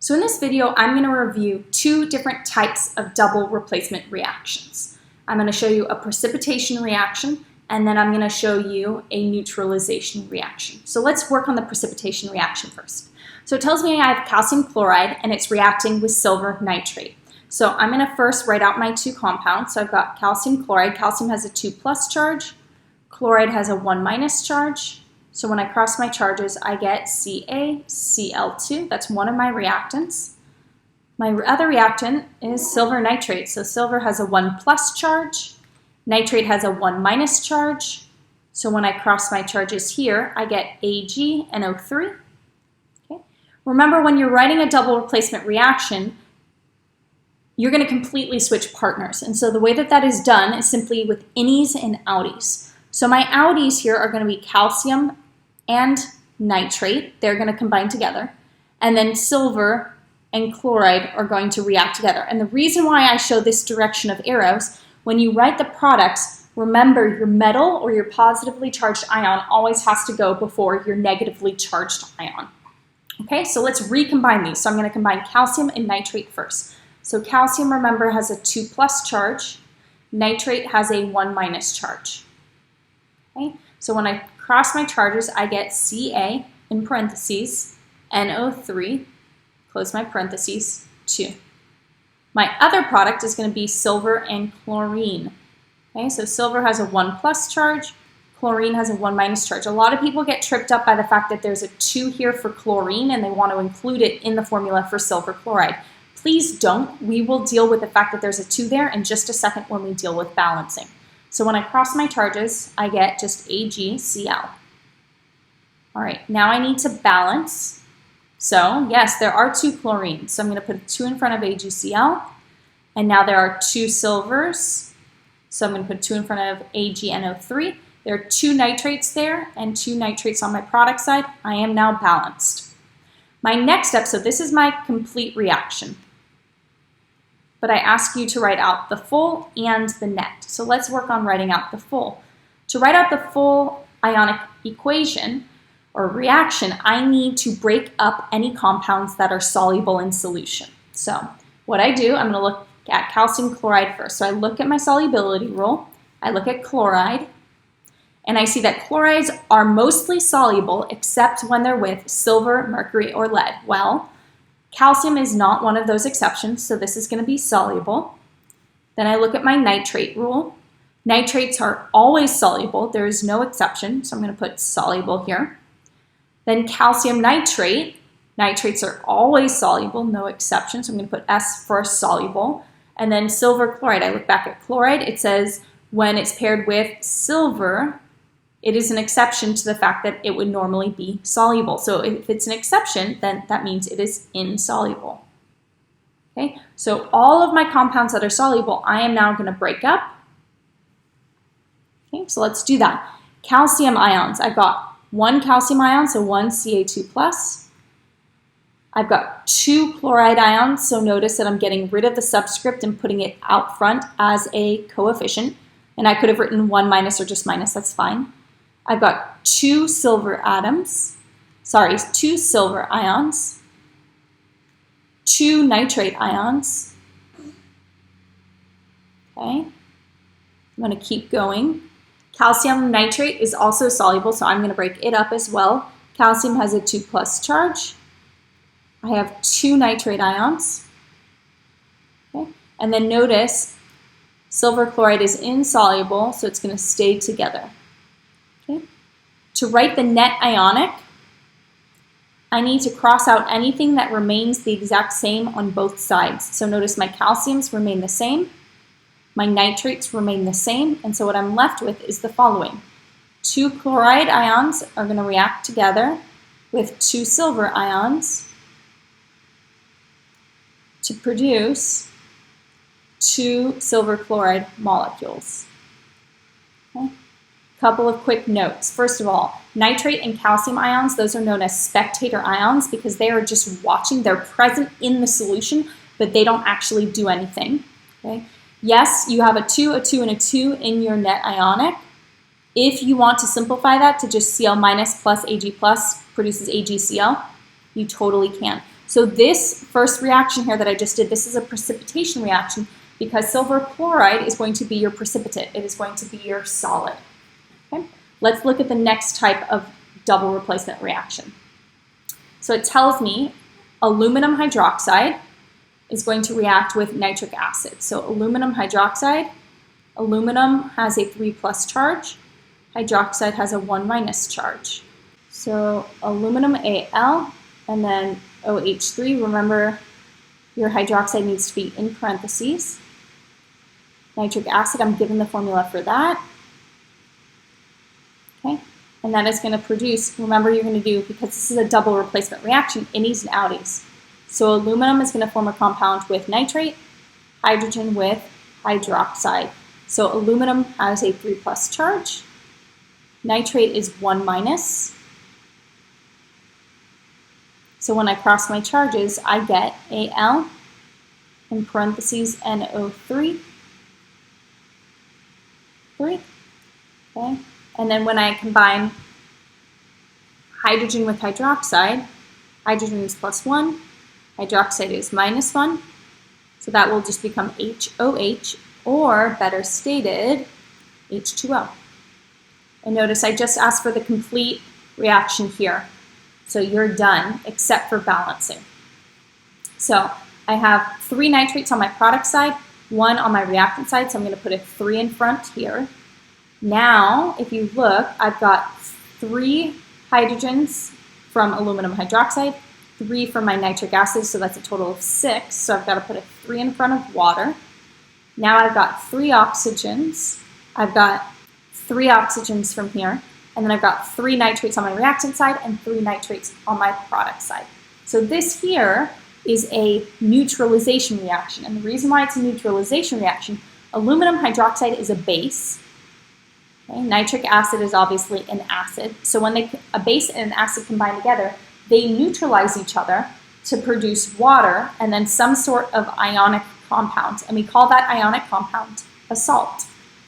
So in this video, I'm going to review two different types of double replacement reactions. I'm going to show you a precipitation reaction, and then I'm going to show you a neutralization reaction. So let's work on the precipitation reaction first. So it tells me I have calcium chloride, and it's reacting with silver nitrate. So I'm going to first write out my two compounds. So I've got calcium chloride. Calcium has a 2+ charge. Chloride has a 1- charge. So when I cross my charges, I get CaCl2. That's one of my reactants. My other reactant is silver nitrate. So silver has a 1+ charge. Nitrate has a 1- charge. So when I cross my charges here, I get AgNO3. Okay. Remember, when you're writing a double replacement reaction, you're going to completely switch partners. And so the way that that is done is simply with innies and outies. So my outies here are going to be calcium and nitrate. They're going to combine together. And then silver and chloride are going to react together. And the reason why I show this direction of arrows, when you write the products, remember your metal or your positively charged ion always has to go before your negatively charged ion. Okay, so let's recombine these. So I'm going to combine calcium and nitrate first. So calcium, remember, has a 2+ charge. Nitrate has a 1- charge. Okay, so when I cross my charges, I get Ca in parentheses, NO3, close my parentheses, 2. My other product is going to be silver and chlorine. Okay, so silver has a 1+ charge, chlorine has a 1- charge. A lot of people get tripped up by the fact that there's a 2 here for chlorine and they want to include it in the formula for silver chloride. Please don't. We will deal with the fact that there's a 2 there in just a second when we deal with balancing. So when I cross my charges, I get just AgCl. All right, now I need to balance. So yes, there are 2 chlorines. So I'm going to put a 2 in front of AgCl. And now there are 2 silvers. So I'm going to put 2 in front of AgNO3. There are 2 nitrates there and 2 nitrates on my product side. I am now balanced. My next step, so this is my complete reaction. But I ask you to write out the full and the net. So let's work on writing out the full. To write out the full ionic equation or reaction, I need to break up any compounds that are soluble in solution. So what I do, I'm going to look at calcium chloride first. So I look at my solubility rule, I look at chloride, and I see that chlorides are mostly soluble except when they're with silver, mercury, or lead. Well, calcium is not one of those exceptions, so this is going to be soluble. Then I look at my nitrate rule. Nitrates are always soluble. There is no exception, so I'm going to put soluble here. Then calcium nitrate. Nitrates are always soluble, no exception, so I'm going to put S for soluble. And then silver chloride. I look back at chloride. It says when it's paired with silver, it is an exception to the fact that it would normally be soluble. So if it's an exception, then that means it is insoluble. Okay, so all of my compounds that are soluble, I am now going to break up. Okay, so let's do that. Calcium ions, I've got 1 calcium ion, so 1 Ca2+. I've got 2 chloride ions, so notice that I'm getting rid of the subscript and putting it out front as a coefficient. And I could have written 1- or just minus, that's fine. I've got 2 silver atoms, 2 silver ions, 2 nitrate ions. Okay, I'm going to keep going. Calcium nitrate is also soluble, so I'm going to break it up as well. Calcium has a 2+ charge. I have 2 nitrate ions. Okay, and then notice silver chloride is insoluble, so it's going to stay together. Okay. To write the net ionic, I need to cross out anything that remains the exact same on both sides. So notice my calciums remain the same, my nitrates remain the same, and so what I'm left with is the following. 2 chloride ions are going to react together with 2 silver ions to produce 2 silver chloride molecules. Okay. Couple of quick notes. First of all, nitrate and calcium ions, those are known as spectator ions because they are just watching. They're present in the solution, but they don't actually do anything. Okay. Yes, you have a 2, and a 2 in your net ionic. If you want to simplify that to just Cl- plus Ag plus produces AgCl, you totally can. So this first reaction here that I just did, this is a precipitation reaction because silver chloride is going to be your precipitate. It is going to be your solid. Okay? Let's look at the next type of double replacement reaction. So it tells me aluminum hydroxide is going to react with nitric acid. So aluminum hydroxide, aluminum has a 3+ charge, hydroxide has a 1- charge. So aluminum Al and then OH3, remember your hydroxide needs to be in parentheses. Nitric acid, I'm given the formula for that. Okay, and that is going to produce, remember you're going to do, because this is a double replacement reaction, innies and outies. So aluminum is going to form a compound with nitrate, hydrogen with hydroxide. So aluminum has a 3+ charge, nitrate is 1-. So when I cross my charges, I get Al in parentheses NO3. Okay. And then when I combine hydrogen with hydroxide, hydrogen is +1, hydroxide is -1. So that will just become HOH, or better stated, H2O. And notice I just asked for the complete reaction here. So you're done, except for balancing. So I have 3 nitrates on my product side, 1 on my reactant side, so I'm going to put a 3 in front here. Now, if you look, I've got 3 hydrogens from aluminum hydroxide, 3 from my nitric acid, so that's a total of 6. So I've got to put a 3 in front of water. Now I've got 3 oxygens. I've got 3 oxygens from here. And then I've got 3 nitrates on my reactant side and 3 nitrates on my product side. So this here is a neutralization reaction. And the reason why it's a neutralization reaction, aluminum hydroxide is a base. Okay? Nitric acid is obviously an acid. So when a base and an acid combine together, they neutralize each other to produce water and then some sort of ionic compound. And we call that ionic compound a salt.